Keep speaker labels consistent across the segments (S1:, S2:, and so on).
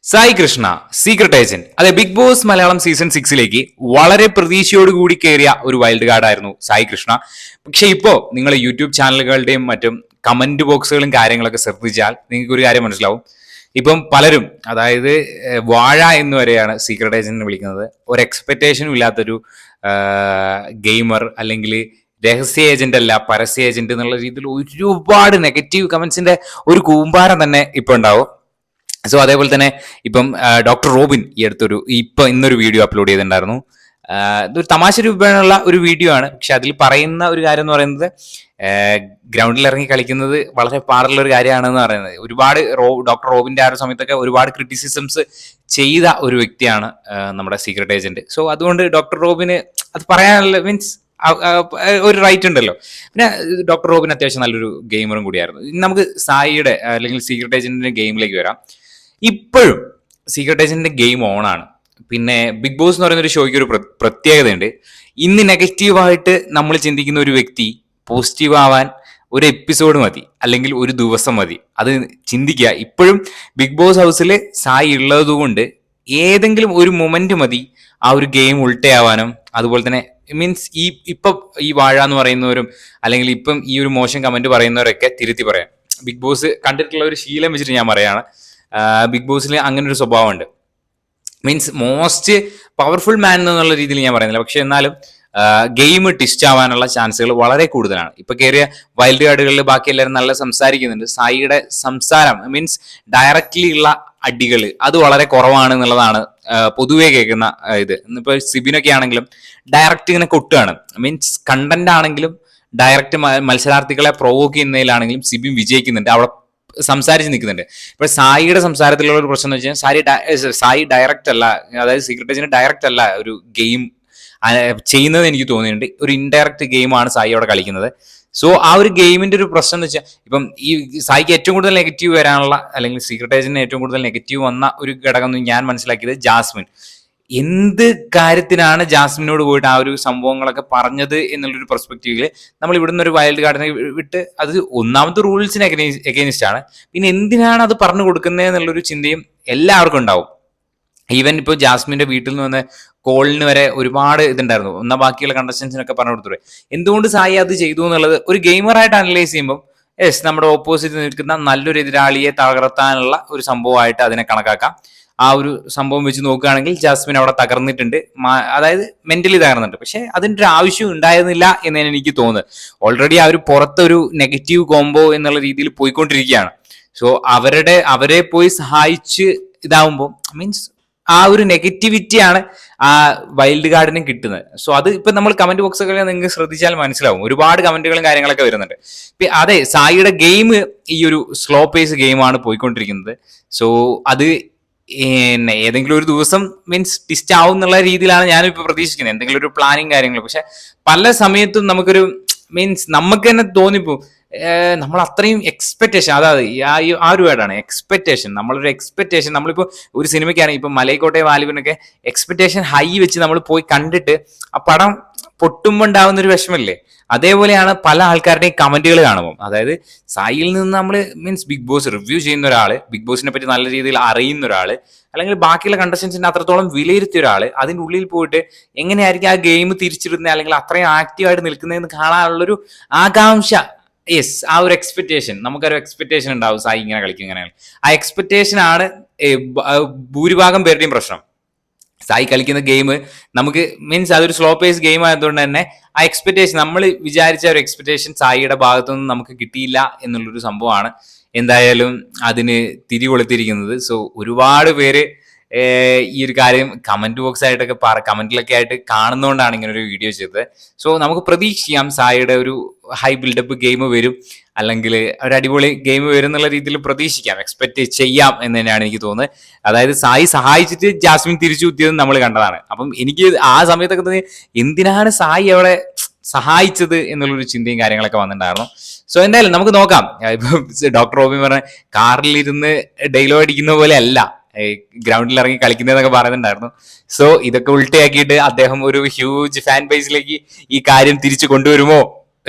S1: Sai Krishna secret agent. അതെ, big boss Malayalam season 6 വളരെ പ്രതീക്ഷയോടുകൂടി കയറിയ ഒരു വൈൽഡ് കാർഡ് ആയിരുന്നു സായി കൃഷ്ണ. പക്ഷെ ഇപ്പോ നിങ്ങൾ യൂട്യൂബ് ചാനലുകളുടെയും മറ്റും കമന്റ് ബോക്സുകളും കാര്യങ്ങളൊക്കെ ശ്രദ്ധിച്ചാൽ നിങ്ങൾക്ക് ഒരു കാര്യം മനസ്സിലാവും. ഇപ്പം പലരും, അതായത് വാഴ എന്ന് വരെയാണ് സീക്രട്ട് ഏജന്റിനെ വിളിക്കുന്നത്. ഒരു എക്സ്പെക്ടേഷനും ഇല്ലാത്തൊരു ഗെയിമർ, അല്ലെങ്കിൽ രഹസ്യ ഏജന്റ് അല്ല പരസ്യ ഏജന്റ് എന്നുള്ള രീതിയിൽ ഒരുപാട് നെഗറ്റീവ് കമന്റ്സിന്റെ ഒരു കൂമ്പാരം തന്നെ ഇപ്പൊ ഉണ്ടാവും. സോ അതേപോലെ തന്നെ ഇപ്പം ഡോക്ടർ റോബിൻ ഇന്നൊരു വീഡിയോ അപ്ലോഡ് ചെയ്തിട്ടുണ്ടായിരുന്നു. ഇതൊരു തമാശ രൂപേണുള്ള ഒരു വീഡിയോ ആണ്. പക്ഷെ അതിൽ പറയുന്ന ഒരു കാര്യം എന്ന് പറയുന്നത്, ഗ്രൗണ്ടിൽ ഇറങ്ങി കളിക്കുന്നത് വളരെ പാടുള്ള ഒരു കാര്യമാണെന്ന് പറയുന്നത്. ഒരുപാട് ഡോക്ടർ റോബിന്റെ ആ ഒരു സമയത്തൊക്കെ ഒരുപാട് ക്രിറ്റിസിസംസ് ചെയ്ത ഒരു വ്യക്തിയാണ് നമ്മുടെ സീക്രട്ട് ഏജന്റ്. സോ അതുകൊണ്ട് ഡോക്ടർ റോബിന് അത് പറയാനുള്ള മീൻസ് ഒരു റൈറ്റ് ഉണ്ടല്ലോ. പിന്നെ ഡോക്ടർ റോബിൻ അത്യാവശ്യം നല്ലൊരു ഗെയിമറും കൂടിയായിരുന്നു. നമുക്ക് സായിയുടെ അല്ലെങ്കിൽ സീക്രട്ട് ഏജന്റിന്റെ ഗെയിമിലേക്ക് വരാം. ഇപ്പോഴും സീക്രട്ട് ഏജന്റിന്റെ ഗെയിം ഓണാണ്. പിന്നെ ബിഗ് ബോസ് എന്ന് പറയുന്ന ഒരു ഷോയ്ക്ക് ഒരു പ്രത്യേകതയുണ്ട്. ഇന്ന് നെഗറ്റീവായിട്ട് നമ്മൾ ചിന്തിക്കുന്ന ഒരു വ്യക്തി പോസിറ്റീവ് ആവാൻ ഒരു എപ്പിസോഡ് മതി, അല്ലെങ്കിൽ ഒരു ദിവസം മതി. അത് ചിന്തിക്കുക. ഇപ്പോഴും ബിഗ് ബോസ് ഹൗസിൽ സായി ഉള്ളതുകൊണ്ട് ഏതെങ്കിലും ഒരു മൊമെന്റ് മതി ആ ഒരു ഗെയിം ഉൾട്ടയാവാനും. അതുപോലെ തന്നെ മീൻസ് ഇപ്പം ഈ വാഴ എന്ന് പറയുന്നവരും, അല്ലെങ്കിൽ ഇപ്പം ഈ ഒരു മോശം കമന്റ് പറയുന്നവരൊക്കെ തിരുത്തി പറയാം. ബിഗ് ബോസ് കണ്ടിട്ടുള്ള ഒരു ശീലം വെച്ചിട്ട് ഞാൻ പറയാണ്, ബിഗ് ബോസിൽ അങ്ങനെ ഒരു സ്വഭാവമുണ്ട്. മീൻസ് മോസ്റ്റ് പവർഫുൾ മാൻ എന്നുള്ള രീതിയിൽ ഞാൻ പറയുന്നില്ല, പക്ഷെ എന്നാലും ഗെയിം ടിസ്റ്റ് ആവാനുള്ള ചാൻസുകൾ വളരെ കൂടുതലാണ്. ഇപ്പൊ കയറിയ വൈൽഡ് കാർഡുകളിൽ ബാക്കി എല്ലാവരും നല്ല സംസാരിക്കുന്നുണ്ട്. സായിയുടെ സംസാരം മീൻസ് ഡയറക്റ്റ്ലി ഉള്ള അടികൾ അത് വളരെ കുറവാണ് എന്നുള്ളതാണ് പൊതുവെ കേൾക്കുന്ന ഇത്. ഇപ്പൊ സിബിനൊക്കെ ആണെങ്കിലും ഡയറക്റ്റ് ഇങ്ങനെ കൊട്ടുകയാണ്. മീൻസ് കണ്ടന്റ് ആണെങ്കിലും ഡയറക്റ്റ് മത്സരാർത്ഥികളെ പ്രൊവോക്ക് ചെയ്യുന്നതിലാണെങ്കിലും സിബിൻ വിജയിക്കുന്നുണ്ട്, അവിടെ സംസാരിച്ച് നിൽക്കുന്നുണ്ട്. ഇപ്പൊ സായിയുടെ സംസാരത്തിലുള്ള ഒരു പ്രശ്നം എന്ന് വെച്ചാൽ സായി ഡയറക്റ്റ് അല്ല, അതായത് സീക്രട്ട് ഏജന്റ് ഡയറക്റ്റ് അല്ല ഒരു ഗെയിം ചെയ്യുന്നത് എനിക്ക് തോന്നിയിട്ടുണ്ട്. ഒരു ഇൻഡയറക്റ്റ് ഗെയിമാണ് സായി അവിടെ കളിക്കുന്നത്. സോ ആ ഒരു ഗെയിമിന്റെ ഒരു പ്രശ്നം എന്ന് വെച്ചാൽ, ഇപ്പം ഈ സായിക്ക് ഏറ്റവും കൂടുതൽ നെഗറ്റീവ് വരാനുള്ള, അല്ലെങ്കിൽ സീക്രട്ട് ഏജന്റിന് ഏറ്റവും കൂടുതൽ നെഗറ്റീവ് വന്ന ഒരു ഘടകം എന്ന് ഞാൻ മനസ്സിലാക്കിയത് ജാസ്മിൻ. എന്ത് കാര്യത്തിനാണ് ജാസ്മിനോട് പോയിട്ട് ആ ഒരു സംഭവങ്ങളൊക്കെ പറഞ്ഞത് എന്നുള്ളൊരു പെർസ്പെക്റ്റീവില് നമ്മൾ ഇവിടുന്ന് ഒരു വൈൽഡ് കാർഡിനെ വിട്ട്, അത് ഒന്നാമത്തെ റൂൾസിന് എഗെയിൻസ്റ്റ് ആണ്. പിന്നെ എന്തിനാണ് അത് പറഞ്ഞു കൊടുക്കുന്നത് എന്നുള്ളൊരു ചിന്തയും എല്ലാവർക്കും ഉണ്ടാവും. ഈവൻ ഇപ്പോൾ ജാസ്മിന്റെ വീട്ടിൽ നിന്ന് വന്ന കോളിന് വരെ ഒരുപാട് ഇതുണ്ടായിരുന്നു. എന്നാൽ ബാക്കിയുള്ള കണ്ടസ്റ്റൻസിനൊക്കെ പറഞ്ഞു കൊടുത്തു എന്തുകൊണ്ട് സായി അത് ചെയ്തു എന്നുള്ളത് ഒരു ഗെയിമറായിട്ട് അനലൈസ് ചെയ്യുമ്പോൾ നമ്മുടെ ഓപ്പോസിറ്റ് നിൽക്കുന്ന നല്ലൊരു എതിരാളിയെ തകർത്താനുള്ള ഒരു സംഭവമായിട്ട് അതിനെ കണക്കാക്കാം. ആ ഒരു സംഭവം വെച്ച് നോക്കുകയാണെങ്കിൽ ജാസ്മിൻ അവിടെ തകർന്നിട്ടുണ്ട്, അതായത് മെന്റലി തകർന്നിട്ടുണ്ട്. പക്ഷെ അതിൻ്റെ ഒരു ആവശ്യം ഉണ്ടായിരുന്നില്ല എന്നാണ് എനിക്ക് തോന്നുന്നത്. ഓൾറെഡി ആ ഒരു പുറത്തൊരു നെഗറ്റീവ് കോംബോ എന്നുള്ള രീതിയിൽ പോയിക്കൊണ്ടിരിക്കുകയാണ്. സോ അവരെ പോയി സഹായിച്ച് ഇതാവുമ്പോൾ മീൻസ് ആ ഒരു നെഗറ്റിവിറ്റിയാണ് ആ വൈൽഡ് കാർഡിനും കിട്ടുന്നത്. സോ അത് ഇപ്പൊ നമ്മൾ കമന്റ് ബോക്സൊക്കെ നിങ്ങൾക്ക് ശ്രദ്ധിച്ചാൽ മനസ്സിലാവും, ഒരുപാട് കമന്റുകളും കാര്യങ്ങളൊക്കെ വരുന്നുണ്ട്. അതെ, സായിയുടെ ഗെയിം ഈ ഒരു സ്ലോ പേസ് ഗെയിമാണ് പോയിക്കൊണ്ടിരിക്കുന്നത്. സോ അത് ഏതെങ്കിലും ഒരു ദിവസം മീൻസ് ടിസ്റ്റ് ആവും എന്നുള്ള രീതിയിലാണ് ഞാനിപ്പോ പ്രതീക്ഷിക്കുന്നത്, എന്തെങ്കിലും ഒരു പ്ലാനിങ് കാര്യങ്ങളും. പക്ഷെ പല സമയത്തും നമുക്കൊരു മീൻസ് നമുക്ക് തന്നെ തോന്നിപ്പോ നമ്മൾ അത്രയും എക്സ്പെക്ടേഷൻ, അതായത് ആ ഒരു വേർഡാണ് എക്സ്പെക്ടേഷൻ. നമ്മളൊരു എക്സ്പെക്ടേഷൻ, നമ്മളിപ്പോൾ ഒരു സിനിമയ്ക്കാണെങ്കിൽ ഇപ്പൊ മലൈക്കോട്ടെ വാലിബിനൊക്കെ എക്സ്പെക്ടേഷൻ ഹൈ വെച്ച് നമ്മൾ പോയി കണ്ടിട്ട് ആ പടം പൊട്ടുമ്പോൾ ഉണ്ടാവുന്ന ഒരു വിഷമല്ലേ, അതേപോലെയാണ് പല ആൾക്കാരുടെയും കമന്റുകൾ കാണുമ്പോൾ. അതായത് സായിയിൽ നിന്ന് നമ്മൾ മീൻസ് ബിഗ് ബോസ് റിവ്യൂ ചെയ്യുന്ന ഒരാള്, ബിഗ് ബോസിനെ പറ്റി നല്ല രീതിയിൽ അറിയുന്ന ഒരാള്, അല്ലെങ്കിൽ ബാക്കിയുള്ള കണ്ടസ്റ്റൻസിനെ അത്രത്തോളം വിലയിരുത്തിയ ഒരാള് അതിൻ്റെ ഉള്ളിൽ പോയിട്ട് എങ്ങനെയായിരിക്കും ആ ഗെയിം തിരിച്ചിടുന്നത്, അല്ലെങ്കിൽ അത്രയും ആക്റ്റീവായിട്ട് നിൽക്കുന്നതെന്ന് കാണാനുള്ളൊരു ആകാംക്ഷ. യെസ്, ആ ഒരു എക്സ്പെക്ടേഷൻ, നമുക്കൊരു എക്സ്പെക്ടേഷൻ ഉണ്ടാവും സായി ഇങ്ങനെ കളിക്കും ഇങ്ങനെ. ആ എക്സ്പെക്ടേഷൻ ആണ് ഭൂരിഭാഗം പേരുടെയും പ്രശ്നം. സായി കളിക്കുന്ന ഗെയിം നമുക്ക് മീൻസ് അതൊരു സ്ലോ പേസ് ഗെയിം ആയതുകൊണ്ട് തന്നെ ആ എക്സ്പെക്ടേഷൻ, നമ്മൾ വിചാരിച്ച ഒരു എക്സ്പെക്ടേഷൻ സായിയുടെ ഭാഗത്തുനിന്ന് നമുക്ക് കിട്ടിയില്ല എന്നുള്ളൊരു സംഭവമാണ് എന്തായാലും അതിന് തിരികൊളുത്തിരിക്കുന്നത്. സോ ഒരുപാട് പേര് ഈ ഒരു കാര്യം കമന്റ് ബോക്സ് ആയിട്ടൊക്കെ കമന്റിലൊക്കെ ആയിട്ട് കാണുന്നതുകൊണ്ടാണ് ഇങ്ങനെ ഒരു വീഡിയോ ചെയ്തത്. സോ നമുക്ക് പ്രതീക്ഷിക്കാം സായിയുടെ ഒരു ഹൈ ബിൽഡപ്പ് ഗെയിം വരും, അല്ലെങ്കിൽ ഒരു അടിപൊളി ഗെയിം വരും എന്നുള്ള രീതിയിൽ പ്രതീക്ഷിക്കാം, എക്സ്പെക്ട് ചെയ്യാം എന്ന് തന്നെയാണ് എനിക്ക് തോന്നുന്നത്. അതായത് സായി സഹായിച്ചിട്ട് ജാസ്മിൻ തിരിച്ചു കുത്തിയത് നമ്മൾ കണ്ടതാണ്. അപ്പം എനിക്ക് ആ സമയത്തൊക്കെ തോന്നി എന്തിനാണ് സായി അവളെ സഹായിച്ചത് എന്നുള്ളൊരു ചിന്തയും കാര്യങ്ങളൊക്കെ വന്നിട്ടുണ്ടായിരുന്നു. സോ എന്തായാലും നമുക്ക് നോക്കാം. ഇപ്പം ഡോക്ടർ റോബിൻ പറഞ്ഞ കാറിലിരുന്ന് ഡയലോഗ് അടിക്കുന്ന പോലെ അല്ല ഗ്രൗണ്ടിൽ ഇറങ്ങി കളിക്കുന്നതെന്നൊക്കെ പറയുന്നുണ്ടായിരുന്നു. സോ ഇതൊക്കെ ഉൾട്ടയാക്കിയിട്ട് അദ്ദേഹം ഒരു ഹ്യൂജ് ഫാൻ ബേസിലേക്ക് ഈ കാര്യം തിരിച്ചു കൊണ്ടുവരുമോ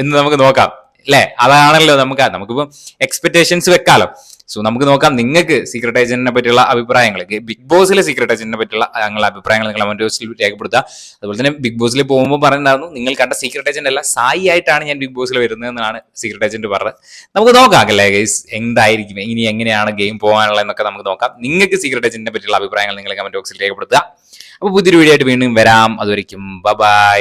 S1: എന്ന് നമുക്ക് നോക്കാം. അല്ലെ? അതാണല്ലോ നമുക്കിപ്പോ എക്സ്പെക്ടേഷൻസ് വെക്കാലോ. സോ നമുക്ക് നോക്കാം നിങ്ങൾക്ക് സീക്രട്ട് ഏജന്റിനെ പറ്റിയുള്ള അഭിപ്രായങ്ങൾ, ബിഗ് ബോസിലെ സീക്രട്ട് ഏജന്റിനെ പറ്റിയുള്ള നിങ്ങളുടെ അഭിപ്രായങ്ങൾ നിങ്ങൾ കമന്റ് ബോക്സിൽ രേഖപ്പെടുത്തുക. അതുപോലെ തന്നെ ബിഗ് ബോസിൽ പോകുമ്പോൾ പറയുന്നുണ്ടായിരുന്നു നിങ്ങൾ കണ്ട സീക്രട്ട് ഏജന്റ് അല്ല, സായി ആയിട്ടാണ് ഞാൻ ബിഗ് ബോസിൽ വരുന്നതെന്നാണ് സീക്രട്ട് ഏജന്റ് പറഞ്ഞത്. നമുക്ക് നോക്കാം അല്ലേ ഗൈസ്, എന്തായിരിക്കും ഇനി എങ്ങനെയാണ് ഗെയിം പോകാനുള്ളത് എന്നൊക്കെ നമുക്ക് നോക്കാം. നിങ്ങൾക്ക് സീക്രട്ട് ഏജന്റിനെ പറ്റിയുള്ള അഭിപ്രായങ്ങൾ നിങ്ങൾ കമന്റ് ബോക്സിൽ രേഖപ്പെടുത്തുക. അപ്പോൾ പുതിയൊരു വീഡിയോ ആയിട്ട് വീണ്ടും വരാം. അതുവരെയ്ക്കും ബൈ.